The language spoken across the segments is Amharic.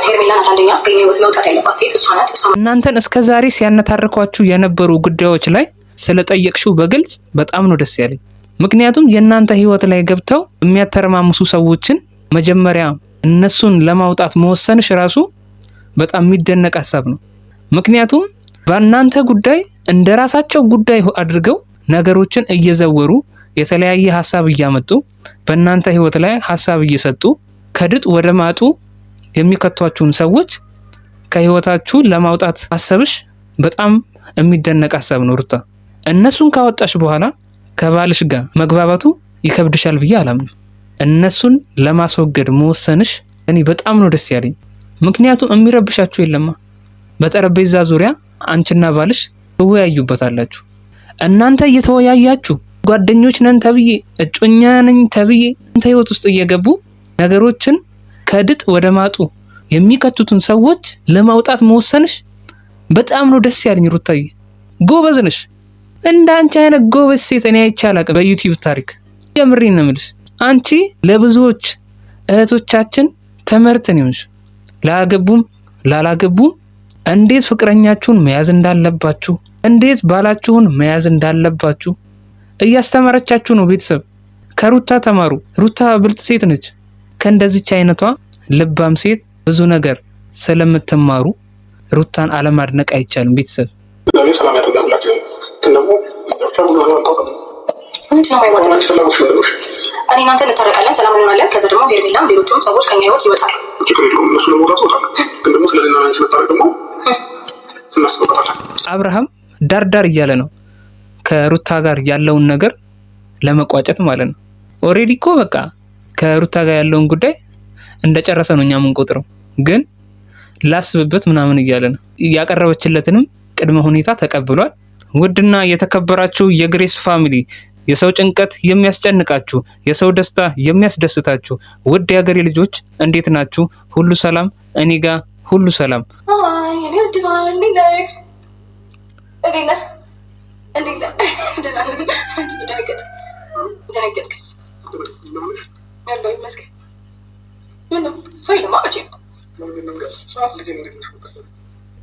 ሄርሜላ ናት አንደኛ ከኛ ህይወት መውጣት ያለባት ሴት እሷ ናት። እናንተን እስከዛሬ ሲያነታርኳችሁ የነበሩ ጉዳዮች ላይ ስለጠየቅሽው በግልጽ በጣም ነው ደስ ያለኝ። ምክንያቱም የእናንተ ህይወት ላይ ገብተው የሚያተረማምሱ ሰዎችን መጀመሪያ እነሱን ለማውጣት መወሰንሽ ራሱ በጣም የሚደነቅ ሐሳብ ነው። ምክንያቱም በእናንተ ጉዳይ እንደራሳቸው ጉዳይ አድርገው ነገሮችን እየዘወሩ የተለያየ ሐሳብ እያመጡ በእናንተ ህይወት ላይ ሐሳብ እየሰጡ ከድጥ ወደ ማጡ የሚከቷችሁን ሰዎች ከህይወታችሁ ለማውጣት ሐሳብሽ በጣም የሚደነቅ ሐሳብ ነው ሩታ። እነሱን ካወጣሽ በኋላ ከባልሽ ጋር መግባባቱ ይከብድሻል ብዬ አላምንም። እነሱን ለማስወገድ መወሰንሽ እኔ በጣም ነው ደስ ያለኝ። ምክንያቱም የሚረብሻችሁ የለማ። በጠረጴዛ ዙሪያ አንቺና ባልሽ ትወያዩበታላችሁ። እናንተ እየተወያያችሁ ጓደኞች ነን ተብዬ እጮኛ ነኝ ተብዬ አንተ ህይወት ውስጥ እየገቡ ነገሮችን ከድጥ ወደ ማጡ የሚከቱትን ሰዎች ለማውጣት መወሰንሽ በጣም ነው ደስ ያለኝ ሩታዬ። ጎበዝ ነሽ። እንዳንቺ አይነት ጎበዝ ሴት እኔ አይቼ አላውቅም በዩቲዩብ ታሪክ። የምሬን ነው የምልሽ። አንቺ ለብዙዎች እህቶቻችን ትምህርት ነሽ። ላገቡም ላላገቡም እንዴት ፍቅረኛችሁን መያዝ እንዳለባችሁ፣ እንዴት ባላችሁን መያዝ እንዳለባችሁ እያስተማረቻችሁ ነው። ቤተሰብ ከሩታ ተማሩ። ሩታ ብልጥ ሴት ነች። ከእንደዚች አይነቷ ልባም ሴት ብዙ ነገር ስለምትማሩ ሩታን አለማድነቅ አይቻልም። ቤተሰብ ሰላም ያደርጋላችሁ። እኔ እናንተ እንታረቃለን፣ ሰላም እንሆናለን። ከዛ ደግሞ ሄርሜላም ሌሎችም ሰዎች ከኛ ህይወት ይወጣሉ። አብርሃም ዳርዳር እያለ ነው ከሩታ ጋር ያለውን ነገር ለመቋጨት ማለት ነው። ኦሬዲ እኮ በቃ ከሩታ ጋር ያለውን ጉዳይ እንደጨረሰ ነው እኛ የምንቆጥረው። ግን ላስብበት ምናምን እያለ ነው። ያቀረበችለትንም ቅድመ ሁኔታ ተቀብሏል። ውድና የተከበራችሁ የግሬስ ፋሚሊ፣ የሰው ጭንቀት የሚያስጨንቃችሁ፣ የሰው ደስታ የሚያስደስታችሁ ውድ የሀገሬ ልጆች እንዴት ናችሁ? ሁሉ ሰላም? እኔ ጋር ሁሉ ሰላም።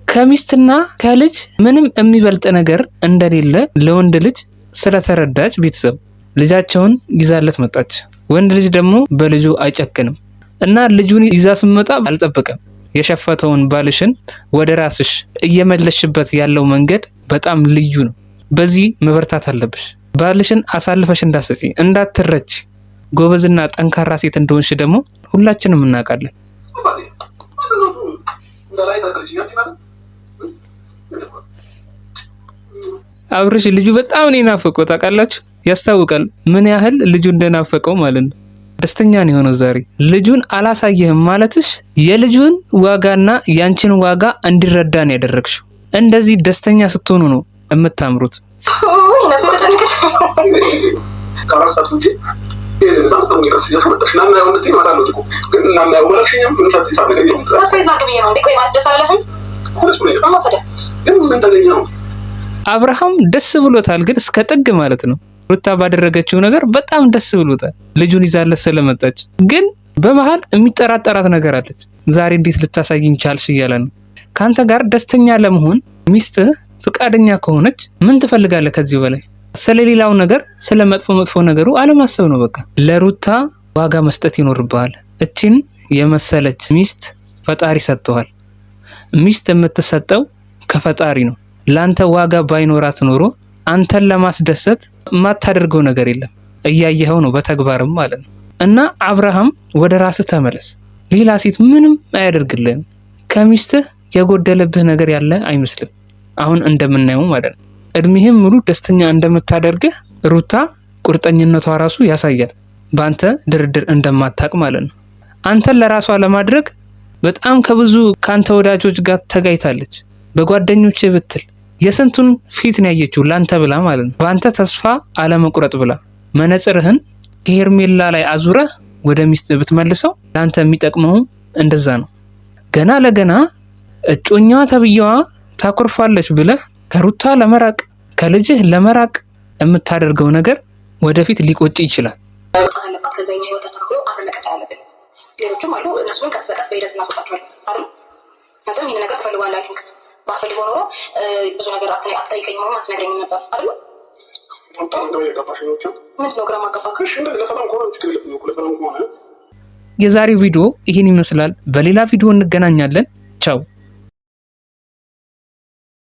ከሚስትና ከልጅ ምንም የሚበልጥ ነገር እንደሌለ ለወንድ ልጅ ስለተረዳች ቤተሰብ ልጃቸውን ይዛለት መጣች። ወንድ ልጅ ደግሞ በልጁ አይጨክንም እና ልጁን ይዛ ስትመጣ አልጠበቀም። የሸፈተውን ባልሽን ወደ ራስሽ እየመለሽበት ያለው መንገድ በጣም ልዩ ነው። በዚህ መበርታት አለብሽ። ባልሽን አሳልፈሽ እንዳትሰጪ፣ እንዳትረች። ጎበዝና ጠንካራ ሴት እንደሆንሽ ደግሞ ሁላችንም እናውቃለን። አብርሽ ልጁ በጣም ነው የናፈቀው ታውቃላችሁ። ያስታውቃል ምን ያህል ልጁ እንደናፈቀው ማለት ነው። ደስተኛ ነው የሆነው ዛሬ። ልጁን አላሳየህም ማለትሽ የልጁን ዋጋና ያንቺን ዋጋ እንዲረዳ ነው ያደረግሽው። እንደዚህ ደስተኛ ስትሆኑ ነው የምታምሩት። አብርሃም ደስ ብሎታል፣ ግን እስከ ጥግ ማለት ነው። ሩታ ባደረገችው ነገር በጣም ደስ ብሎታል፣ ልጁን ይዛለት ስለመጣች። ግን በመሃል የሚጠራጠራት ነገር አለች። ዛሬ እንዴት ልታሳይኝ ቻልሽ እያለ ነው። ካንተ ጋር ደስተኛ ለመሆን ሚስትህ ፍቃደኛ ከሆነች ምን ትፈልጋለህ ከዚህ በላይ? ስለሌላው ነገር ስለ መጥፎ ነገሩ አለማሰብ ነው በቃ። ለሩታ ዋጋ መስጠት ይኖርብሃል። እቺን የመሰለች ሚስት ፈጣሪ ሰጥቷል። ሚስት የምትሰጠው ከፈጣሪ ነው። ላንተ ዋጋ ባይኖራት ኖሮ አንተን ለማስደሰት የማታደርገው ነገር የለም። እያየኸው ነው በተግባርም ማለት ነው። እና አብርሃም ወደ ራስህ ተመለስ። ሌላ ሴት ምንም አያደርግልህም። ከሚስትህ የጎደለብህ ነገር ያለ አይመስልም አሁን እንደምናየው ማለት ነው። እድሜህም ሙሉ ደስተኛ እንደምታደርግህ ሩታ ቁርጠኝነቷ ራሱ ያሳያል። ባንተ ድርድር እንደማታቅ ማለት ነው። አንተን ለራሷ ለማድረግ በጣም ከብዙ ካንተ ወዳጆች ጋር ተጋይታለች። በጓደኞች ብትል የስንቱን ፊት ነው ያየችው ላንተ ብላ ማለት ነው። ባንተ ተስፋ አለመቁረጥ ብላ መነጽርህን ከሄርሜላ ላይ አዙረህ ወደ ሚስት ብትመልሰው ላንተ የሚጠቅመው እንደዛ ነው። ገና ለገና እጮኛዋ ተብየዋ ታኮርፋለች ብለህ ከሩታ ለመራቅ ከልጅህ ለመራቅ የምታደርገው ነገር ወደፊት ሊቆጭ ይችላል። ከዛኛ ህይወት ተስተካክሎ አብረን መቀጠል አለብን። ሌሎችም አሉ፣ እነሱን ቀስ በቀስ በሂደት እናስወጣቸዋለን አይደል? አንተም ይህን ነገር ትፈልገዋለህ። አይ ቲንክ ባትፈልገው ኖሮ ብዙ ነገር አትጠይቀኝም ወይም አትነግረኝም ነበር አይደል? ምንድን ነው ግራ ማጋባክሽ? የዛሬው ቪዲዮ ይህን ይመስላል። በሌላ ቪዲዮ እንገናኛለን። ቻው።